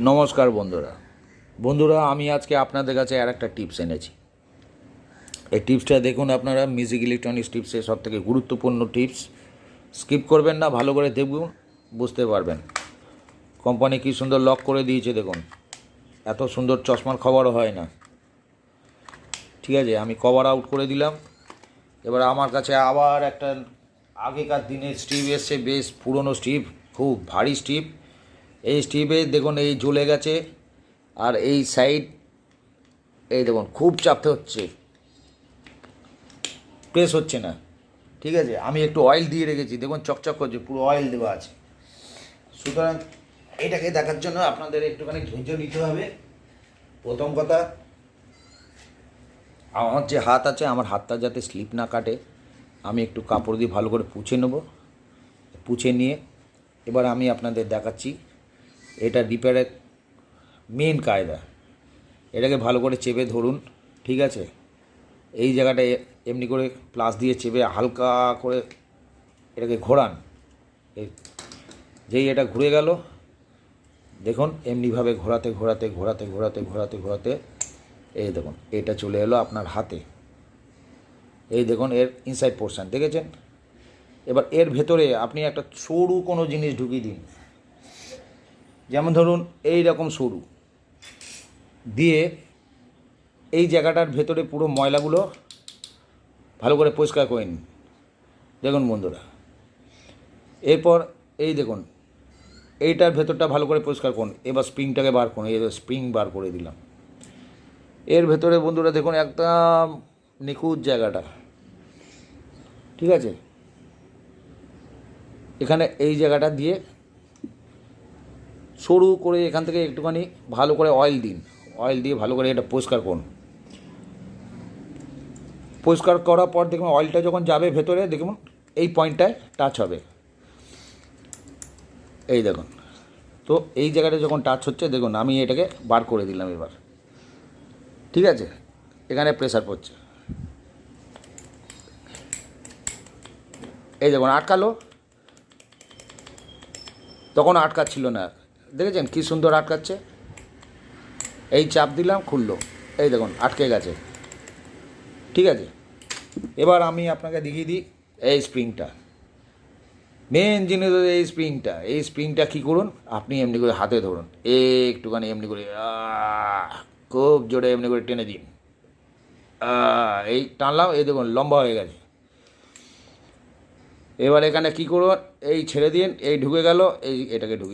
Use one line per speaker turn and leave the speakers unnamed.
নমস্কার বন্ধুরা আমি আজকে আপনাদের কাছে আর একটা টিপস এনেছি। এই টিপসটা দেখুন, আপনারা মিউজিক ইলেকট্রনিক্স টিপসের সব থেকে গুরুত্বপূর্ণ টিপস। স্কিপ করবেন না, ভালো করে দেখুন, বুঝতে পারবেন। কোম্পানি কী সুন্দর লক করে দিয়েছে দেখুন, এত সুন্দর চশমার খবরও হয় না। ঠিক আছে, আমি কভার আউট করে দিলাম। এবার আমার কাছে আবার একটা আগেকার দিনের স্ট্রিপ এসছে, বেশ পুরনো স্ট্রিপ, খুব ভারী স্ট্রিপ। এই স্ট্রিপে দেখুন এই জ্বলে গেছে, আর এই সাইড এই দেখুন খুব চাপতে হচ্ছে, প্রেস হচ্ছে না। ঠিক আছে, আমি একটু অয়েল দিয়ে রেখেছি, দেখুন চকচক করছে, পুরো অয়েল দেওয়া আছে। সুতরাং এটাকে দেখার জন্য আপনাদের একটুখানি ধৈর্য নিতে হবে। প্রথম কথা, আমার যে হাত আছে, আমার হাতটা যাতে স্লিপ না কাটে, আমি একটু কাপড় দিয়ে ভালো করে পুছে নেব। পুছে নিয়ে এবার আমি আপনাদের দেখাচ্ছি এটা রিপেয়ারের মেন কায়দা। এটাকে ভালো করে চেপে ধরুন, ঠিক আছে। এই জায়গাটায় এমনি করে প্লাস দিয়ে চেপে হালকা করে এটাকে ঘোরান। যেই এটা ঘুরে গেল, দেখুন এমনিভাবে ঘোরাতে ঘোরাতে ঘোরাতে ঘোরাতে ঘোরাতে ঘোরাতে এই দেখুন এটা চলে এলো আপনার হাতে। এই দেখুন এর ইনসাইড পোর্শন দেখেছেন। এবার এর ভেতরে আপনি একটা সরু কোনো জিনিস ঢুকিয়ে দিন, যেমন ধরুন এই রকম সরু দিয়ে এই জায়গাটার ভেতরে পুরো ময়লাগুলো ভালো করে পরিষ্কার করে নিন। দেখুন বন্ধুরা, এরপর এই দেখুন এইটার ভেতরটা ভালো করে পরিষ্কার করুন। এবার স্প্রিংটাকে বার করুন, এই স্প্রিং বার করে দিলাম। এর ভেতরে বন্ধুরা দেখুন একদম নিখুঁত জায়গাটা, ঠিক আছে। এখানে এই জায়গাটা দিয়ে সরু করে এখান থেকে একটুখানি ভালো করে অয়েল দিন, অয়েল দিয়ে ভালো করে এটা পরিষ্কার করুন। পরিষ্কার করার পর দেখুন অয়েলটা যখন যাবে ভেতরে, দেখুন এই পয়েন্টটায় টাচ হবে, এই দেখুন। তো এই জায়গাটা যখন টাচ হচ্ছে, দেখুন আমি এটাকে বার করে দিলাম এবার, ঠিক আছে। এখানে প্রেসার পড়ছে, এই দেখুন আটকালো, তখন আটকাচ্ছিল না, দেখেছেন কী সুন্দর আটকাচ্ছে। এই চাপ দিলাম, খুললো, এই দেখুন আটকে গেছে, ঠিক আছে। এবার আমি আপনাকে দেখিয়ে দিই এই স্প্রিংটা, মেন জিনিস হচ্ছে এই স্প্রিংটা কী করুন, আপনি এমনি করে হাতে ধরুন, একটুখানি এমনি করে খুব জোরে এমনি করে টেনে দিন। এই টানলাম, এই দেখুন লম্বা হয়ে গেছে। এবার এখানে কী করুন, এই ছেড়ে দিন, এই ঢুকে গেল, এই এটাকে ঢুকিয়ে